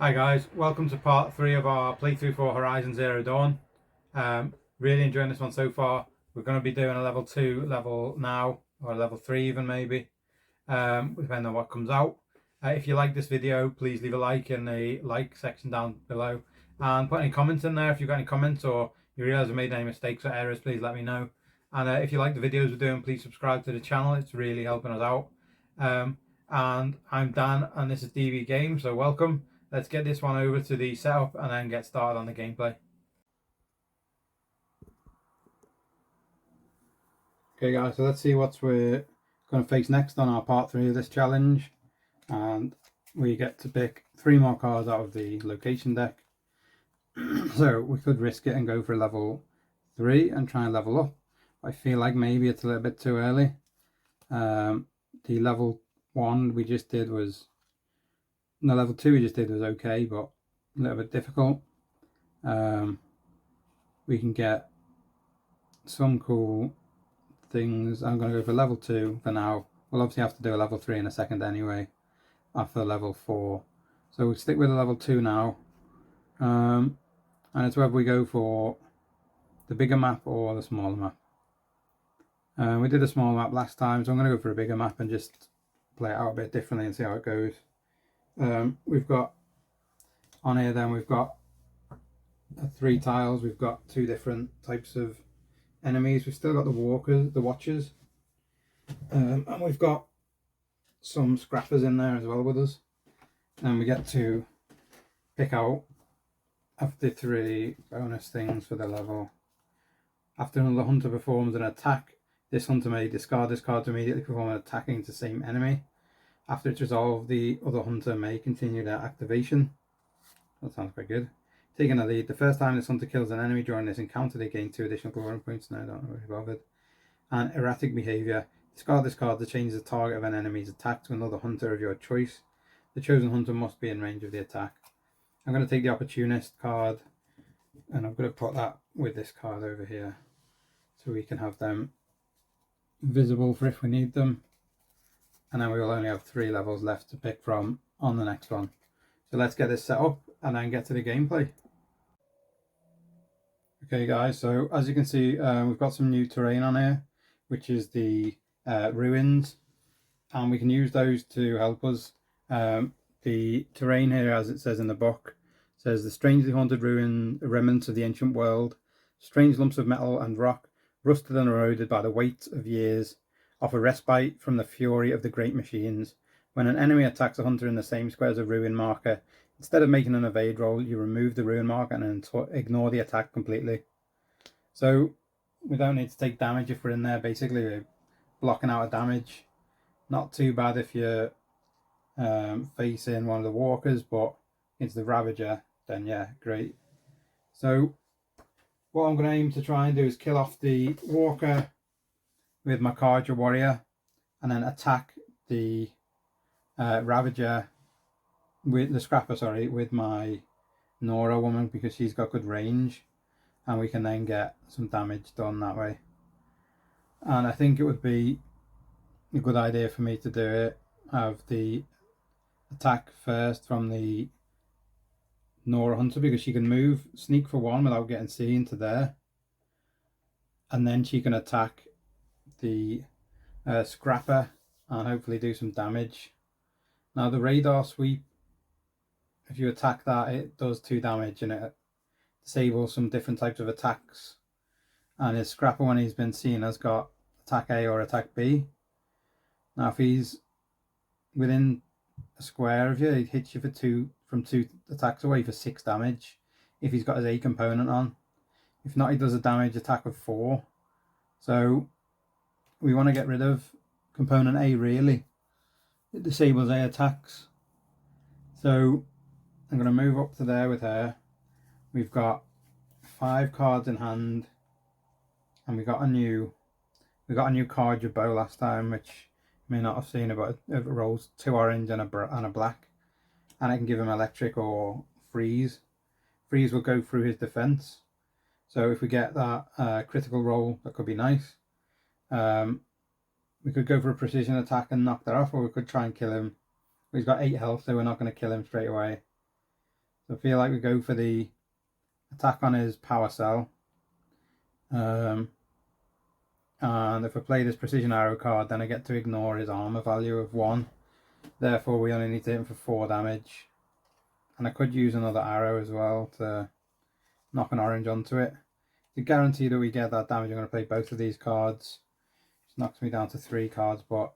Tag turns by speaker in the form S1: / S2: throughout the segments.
S1: Hi guys, welcome to part 3 of our playthrough for Horizon Zero Dawn. Really enjoying this one so far. We're going to be doing a level 2 level now, or level 3 even maybe, depending on what comes out. If you like this video, please leave a like in the like section down below. And put any comments in there if you've got any comments or you realise I made any mistakes or errors, please let me know. And if you like the videos we're doing, please subscribe to the channel, it's really helping us out. And I'm Dan and this is DV Games, so welcome. Let's get this one over to the setup and then get started on the gameplay. Okay guys, so let's see what we're going to face next on our part 3 of this challenge. And we get to pick 3 more cards out of the location deck. So we could risk it and go for level 3 and try and level up. I feel like maybe it's a little bit too early. The level 1 we just did was... No, level 2 we just did was okay, but a little bit difficult. We can get some cool things. I'm going to go for level 2 for now. We'll obviously have to do a level 3 in a second anyway after level 4. So we'll stick with the level 2 now. And it's whether we go for the bigger map or the smaller map. We did a small map last time, so I'm going to go for a bigger map and just play it out a bit differently and see how it goes. We've got on here then we've got 3 tiles. We've got 2 different types of enemies. We've still got the walkers, the watchers, and we've got some scrappers in there as well with us. And we get to pick out of the 3 bonus things for the level. After another hunter performs an attack, this hunter may discard this card to immediately perform an attack against the same enemy. After it's resolved, the other hunter may continue their activation. That sounds quite good. Taking a lead. The first time this hunter kills an enemy during this encounter, they gain 2 additional glory points. No, I don't really bothered. And erratic behavior. Discard this card to change the target of an enemy's attack to another hunter of your choice. The chosen hunter must be in range of the attack. I'm going to take the opportunist card and I'm going to put that with this card over here so we can have them visible for if we need them. And then we will only have 3 levels left to pick from on the next one. So let's get this set up and then get to the gameplay. Okay guys, so as you can see, we've got some new terrain on here, which is the ruins, and we can use those to help us. The terrain here, as it says in the book, says the strangely haunted remnants of the ancient world, strange lumps of metal and rock, rusted and eroded by the weight of years, offer respite from the fury of the great machines. When an enemy attacks a hunter in the same square as a ruin marker, instead of making an evade roll, you remove the ruin marker and ignore the attack completely. So we don't need to take damage if we're in there. Basically, we're blocking out a damage. Not too bad if you're facing one of the walkers, but it's the Ravager, then yeah, great. So what I'm going to aim to try and do is kill off the walker with my Carja warrior and then attack the Ravager with the Scrapper, sorry, with my Nora woman, because she's got good range and we can then get some damage done that way. And I think it would be a good idea for me to do it, have the attack first from the Nora hunter, because she can move, sneak for 1 without getting seen to there, and then she can attack the Scrapper and hopefully do some damage. Now the radar sweep, if you attack that, it does 2 damage and it disables some different types of attacks. And his Scrapper, when he's been seen, has got attack A or attack B. Now if he's within a square of you, he hits you for from 2 attacks away for 6 damage if he's got his A component on. If not, he does a damage attack of 4. So we want to get rid of component A, really. It disables A attacks. So I'm going to move up to there with her. We've got 5 cards in hand, and we got a new Carja bow last time, which you may not have seen, but it rolls 2 orange and a black, and I can give him electric or freeze. Freeze will go through his defense, so if we get that critical roll, that could be nice. We could go for a precision attack and knock that off, or we could try and kill him. He's got 8 health, so we're not going to kill him straight away. So I feel like we go for the attack on his power cell. And if I play this precision arrow card, then I get to ignore his armor value of 1. Therefore, we only need to hit him for 4 damage. And I could use another arrow as well to knock an orange onto it. To guarantee that we get that damage, I'm going to play both of these cards. Which knocks me down to 3 cards, but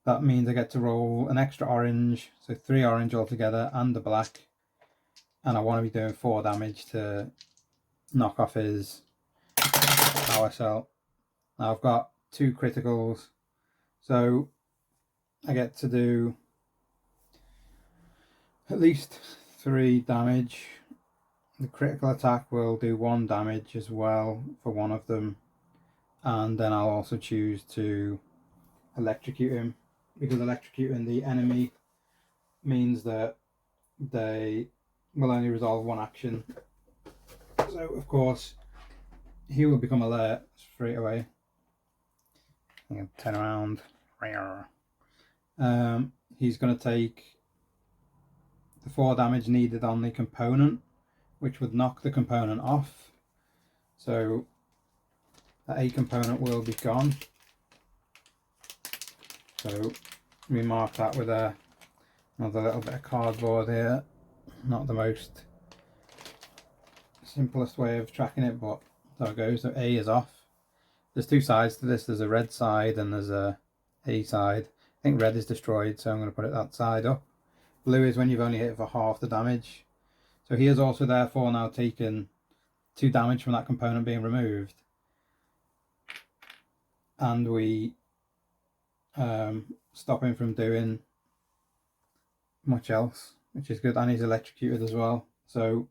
S1: that means I get to roll an extra orange, so 3 orange altogether, and the black. And I want to be doing 4 damage to knock off his power cell. Now I've got 2 criticals, so I get to do at least 3 damage. The critical attack will do 1 damage as well for one of them, and then I'll also choose to electrocute him, because electrocuting the enemy means that they will only resolve 1 action. So of course he will become alert straight away. I'm going to turn around. He's going to take the 4 damage needed on the component, which would knock the component off. So that A component will be gone. So we mark that with another little bit of cardboard here. Not the most simplest way of tracking it, but there it goes. So A is off. There's 2 sides to this. There's a red side and there's a side. I think red is destroyed, so I'm going to put it that side up. Blue is when you've only hit for half the damage. So he is also therefore now taken 2 damage from that component being removed. And we stop him from doing much else, which is good. And he's electrocuted as well. So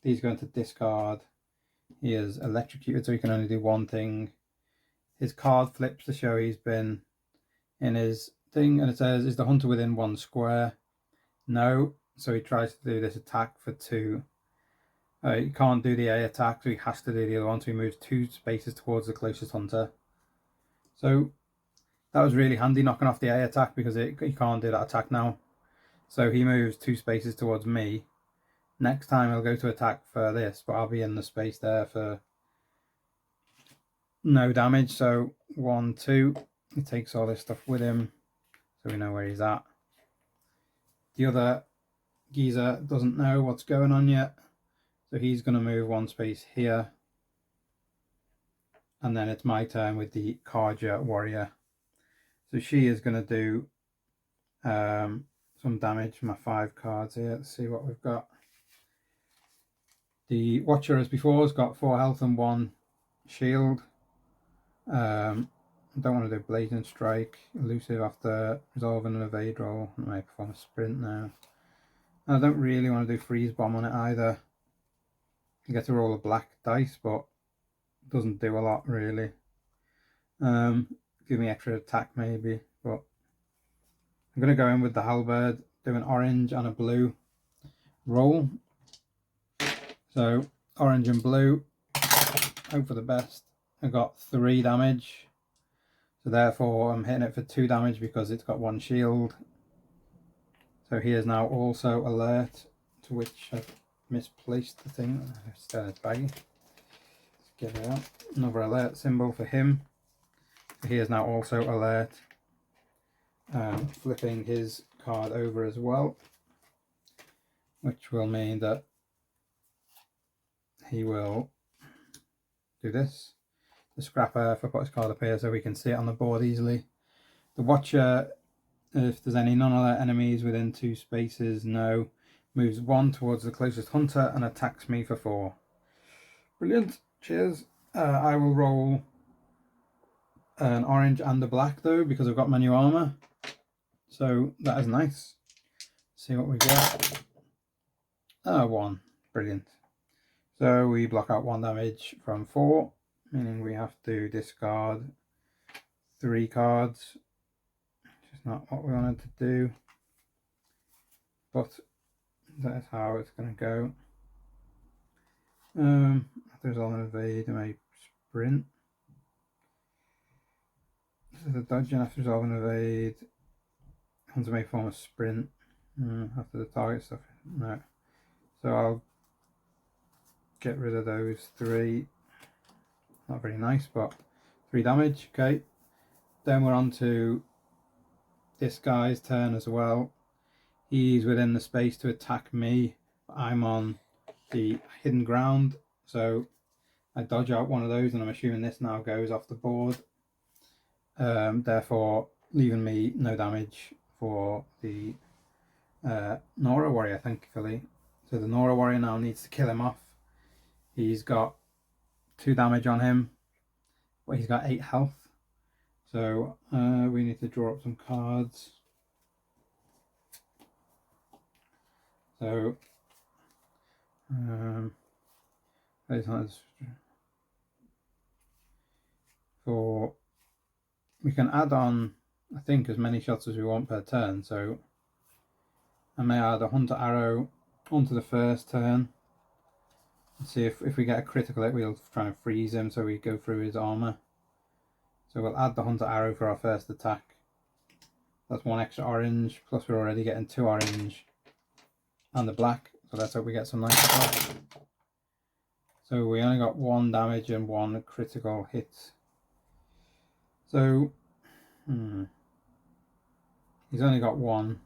S1: he's going to discard. He is electrocuted, so he can only do 1 thing. His card flips to show he's been in his thing, and it says, is the hunter within 1 square? No. So he tries to do this attack for 2. He can't do the A attack, so he has to do the other one. So he moves 2 spaces towards the closest hunter. So that was really handy, knocking off the A attack, because he can't do that attack now. So he moves 2 spaces towards me. Next time he'll go to attack for this, but I'll be in the space there for no damage. So 1, 2. He takes all this stuff with him, so we know where he's at. The other geezer doesn't know what's going on yet, so he's going to move 1 space here. And then it's my turn with the Karja warrior. So she is going to do some damage. My 5 cards here. Let's see what we've got. The Watcher, as before, has got 4 health and 1 shield. I don't want to do Blazing Strike. Elusive after resolving an evade roll. I may perform a sprint now. I don't really want to do Freeze Bomb on it either. You get to roll a black dice, but it doesn't do a lot really. Give me extra attack maybe, but I'm going to go in with the Halberd, do an orange and a blue roll. So orange and blue, hope for the best. I got 3 damage, so therefore I'm hitting it for 2 damage because it's got 1 shield. So he is now also alert, to which I've misplaced the thing. It's baggy. Let's get it out. Another alert symbol for him. He is now also alert. Flipping his card over as well, which will mean that he will do this. The Scrapper, if I put his card up here so we can see it on the board easily. The Watcher, if there's any non-alert enemies within 2 spaces, no. Moves 1 towards the closest hunter and attacks me for 4. Brilliant. Cheers. I will roll an orange and a black though, because I've got my new armor. So that is nice. See what we get. 1. Brilliant. So we block out 1 damage from 4, meaning we have to discard 3 cards, which is not what we wanted to do, but that is how it's going to go. After resolve an evade, I may sprint. This is a dodge, and after resolve an evade, hunter may form a sprint. After the target stuff, no. So I'll get rid of those 3. Not very nice, but 3 damage. Okay, then we're on to this guy's turn as well. He's within the space to attack me. I'm on the hidden ground, so I dodge out one of those, and I'm assuming this now goes off the board, therefore leaving me no damage for the Nora warrior, thankfully. So the Nora warrior now needs to kill him off. He's got 2 damage on him, but he's got 8 health. So we need to draw up some cards. So for we can add on, I think, as many shots as we want per turn. So I may add a hunter arrow onto the first turn and see if we get a critical hit, we'll try and freeze him so we go through his armor. So we'll add the hunter arrow for our first attack. That's 1 extra orange, plus we're already getting 2 orange and the black, so let's hope we get some nice stuff. So we only got 1 damage and 1 critical hit. So he's only got 1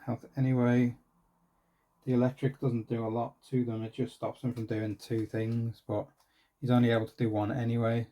S1: health anyway. The electric doesn't do a lot to them, it just stops him from doing 2 things, but he's only able to do 1 anyway.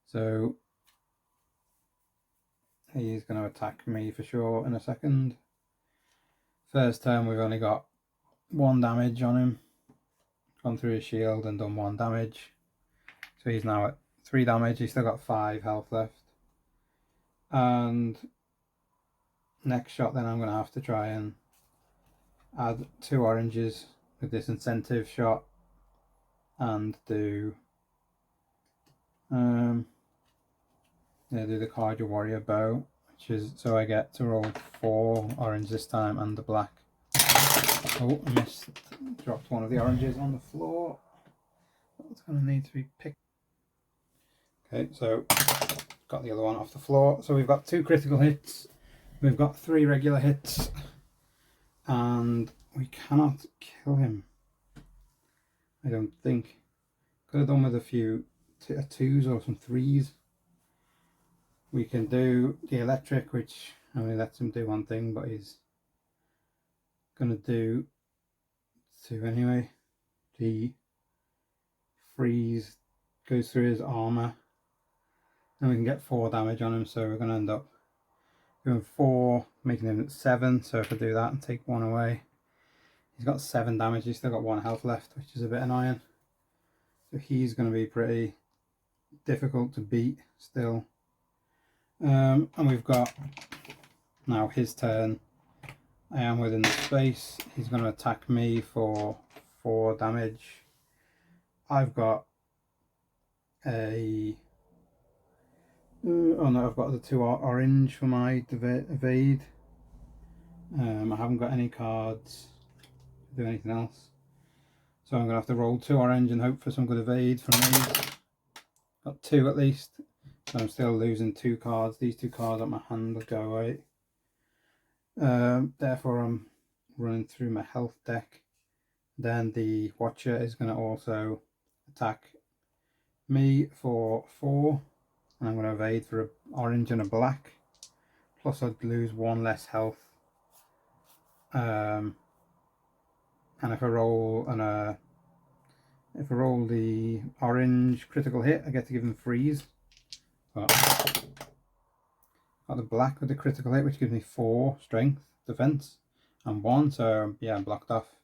S1: So he's going to attack me for sure in a second. First turn we've only got 1 damage on him. Gone through his shield and done 1 damage. So he's now at 3 damage. He's still got 5 health left. And next shot then I'm going to have to try and add 2 oranges with this incentive shot and do do the Carja Warrior bow, which is, so I get to roll 4 orange this time and the black. Oh, I missed, dropped one of the oranges on the floor. That's going to need to be picked. Okay, so got the other one off the floor. So we've got 2 critical hits, we've got 3 regular hits, and we cannot kill him, I don't think. Could have done with a few 2s or some 3s. We can do the electric, which only lets him do 1 thing, but he's gonna do 2 anyway. The freeze goes through his armor, and we can get 4 damage on him, so we're gonna end up doing 4, making him at 7. So if I do that and take 1 away, he's got 7 damage. He's still got 1 health left, which is a bit annoying. So he's going to be pretty difficult to beat still. And we've got now his turn. I am within the space. He's going to attack me for 4 damage. I've got a oh no, I've got the 2 orange for my evade. I haven't got any cards to do anything else, so I'm going to have to roll 2 orange and hope for some good evade from these. Got 2 at least, so I'm still losing 2 cards. These 2 cards on my hand will go away. Therefore I'm running through my health deck. Then the Watcher is going to also attack me for 4, and I'm going to evade for an orange and a black, plus I'd lose 1 less health. And if I roll the orange critical hit, I get to give him freeze. But got the black with the critical hit, which gives me 4 strength defense and 1, so yeah, I'm blocked off.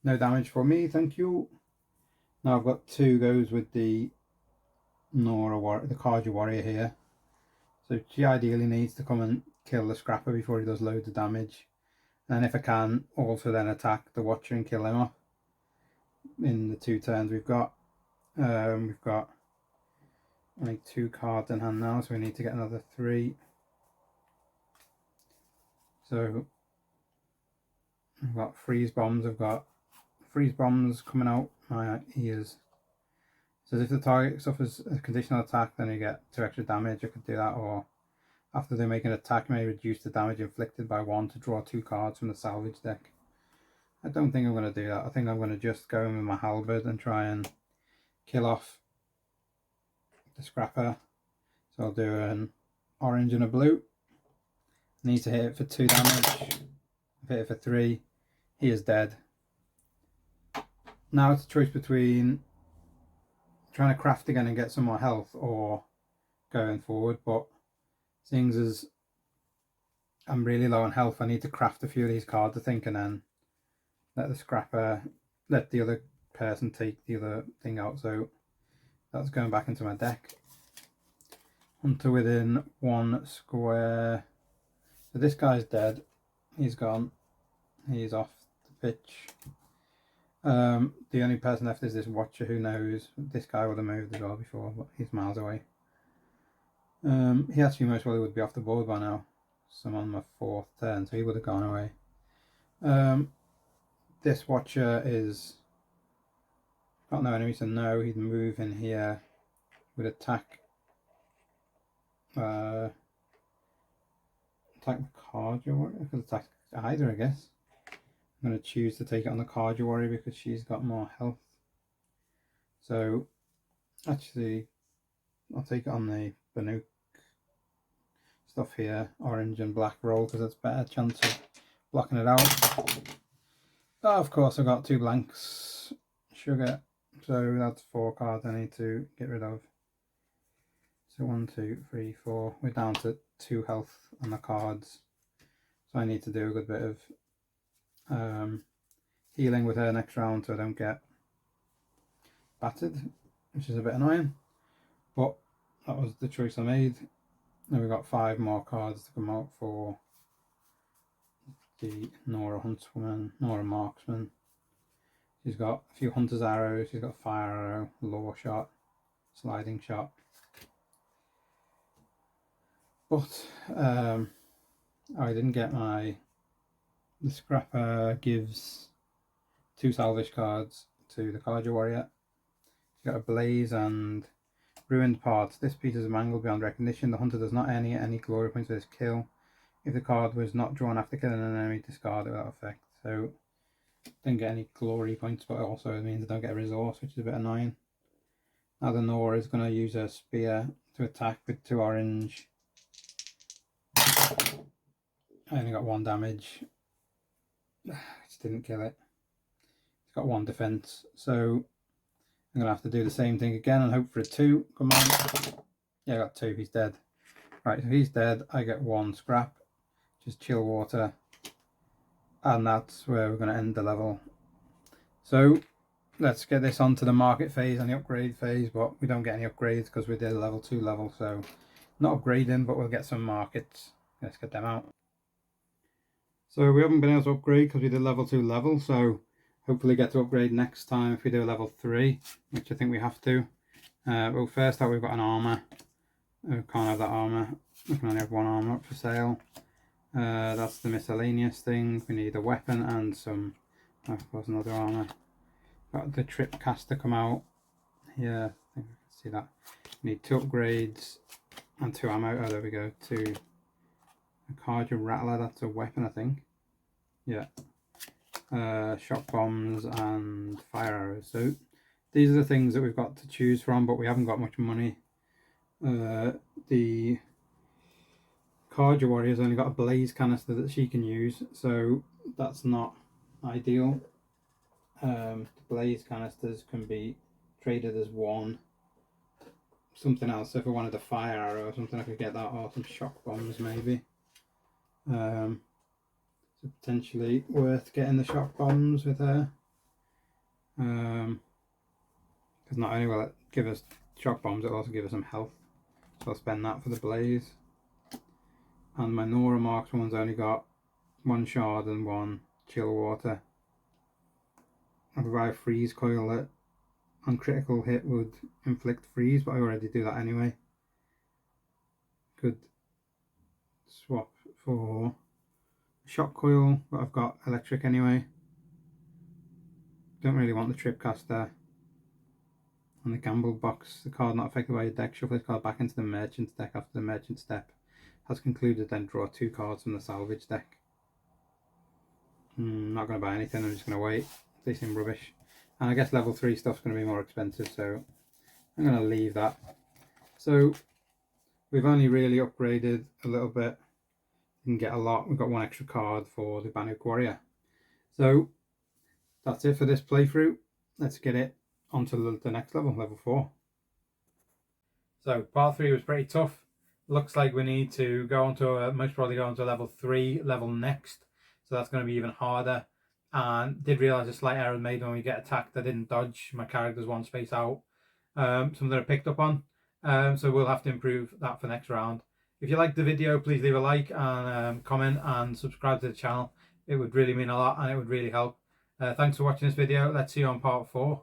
S1: No damage for me, thank you. Now I've got 2 goes with the the Carja Warrior here. So she ideally needs to come and kill the Scrapper before he does loads of damage. And if I can, also then attack the Watcher and kill him off in the 2 turns we've got. We've got only 2 cards in hand now, so we need to get another 3. So I've got freeze bombs. I've got freeze bombs coming out my ears. So if the target suffers a conditional attack, then you get 2 extra damage. I could do that, or after they make an attack, you may reduce the damage inflicted by 1 to draw 2 cards from the salvage deck. I don't think I'm going to do that. I think I'm going to just go in with my halberd and try and kill off the scrapper. So I'll do an orange and a blue. Need to hit it for 2 damage. I've hit it for 3. He is dead. Now it's a choice between trying to craft again and get some more health or going forward, but seeing as I'm really low on health, I need to craft a few of these cards, I think, and then let the other person take the other thing out. So that's going back into my deck. Hunter within 1 square. So this guy's dead. He's gone. He's off the pitch. The only person left is this watcher. Who knows? This guy would have moved as well before, but he's miles away. He actually most probably would be off the board by now. So I'm on my 4th turn, so he would have gone away. This watcher is got no enemies, so no, he'd move in here, would attack attack the Carja Warrior. I could attack either, I guess. I'm going to choose to take it on the Carja Warrior because she's got more health. So actually I'll take it on the Banuk stuff here, orange and black roll, because that's better chance of blocking it out. Oh, of course I've got 2 blanks. Sugar. So that's 4 cards I need to get rid of. So 1, 2, 3, 4. We're down to 2 health on the cards. So I need to do a good bit of healing with her next round so I don't get battered, which is a bit annoying. But that was the choice I made. Now we've got 5 more cards to come out for the Nora Huntswoman, Nora Marksman. She's got a few Hunter's Arrows, she's got Fire Arrow, Law Shot, Sliding Shot. But I didn't get the Scrapper gives 2 salvage cards to the Carja Warrior. She's got a Blaze and Ruined Parts. This piece is mangled beyond recognition. The hunter does not earn any glory points for this kill. If the card was not drawn after killing an enemy, discard it without effect. So didn't get any glory points, but also it means I don't get a resource, which is a bit annoying. Now the Nora is going to use her spear to attack with 2 orange. I only got 1 damage. Just didn't kill it. It's got 1 defense, so I'm going to have to do the same thing again and hope for a 2. Come on. Yeah, I got 2. He's dead. Right, so he's dead. I get 1 scrap. Just chill water. And that's where we're going to end the level. So let's get this onto the market phase and the upgrade phase, but we don't get any upgrades because we did a level 2 level, so not upgrading, but we'll get some markets. Let's get them out. So we haven't been able to upgrade because we did level 2 level, so hopefully get to upgrade next time if we do a level 3, which I think we have to. Well, first out we've got an armour. We can't have that armour. We can only have 1 armour up for sale. That's the miscellaneous thing. We need a weapon and some, of course, another armour. Got the trip caster come out here. I think I can see that. We need 2 upgrades and 2 ammo. Oh, there we go. 2. A Carja Rattler, that's a weapon, I think. Yeah. Shock bombs and fire arrows. So these are the things that we've got to choose from, but we haven't got much money. The Carja Warrior's only got a blaze canister that she can use, so that's not ideal. The blaze canisters can be traded as 1 something else. So if I wanted a fire arrow or something, I could get that, or some shock bombs maybe. So potentially worth getting the shock bombs with her, because not only will it give us shock bombs, it'll also give us some health, so I'll spend that for the blaze. And my Nora Marksman's only got 1 shard and 1 chill water. I provide freeze coil that on critical hit would inflict freeze, but I already do that anyway. Could swap for shock coil, but I've got electric anyway. Don't really want the trip caster. On the gamble box, the card not affected by your deck, shuffle this card back into the merchant's deck after the merchant step has concluded, then draw 2 cards from the salvage deck. not going to buy anything. I'm just going to wait. They seem rubbish. And I guess level 3 stuff's going to be more expensive, so I'm going to leave that. So we've only really upgraded a little bit. You can get a lot. We've got one extra card for the Banuk Warrior. So that's it for this playthrough. Let's get it onto the next level, level 4. So part 3 was pretty tough. Looks like we need to go on to most probably go on to level 3 level next. So that's going to be even harder. And did realise a slight error made when we get attacked. I didn't dodge. My character's one space out. Something I picked up on. So we'll have to improve that for next round. If you liked the video, please leave a like and comment and subscribe to the channel. It would really mean a lot and it would really help. Thanks for watching this video. Let's see you on part 4.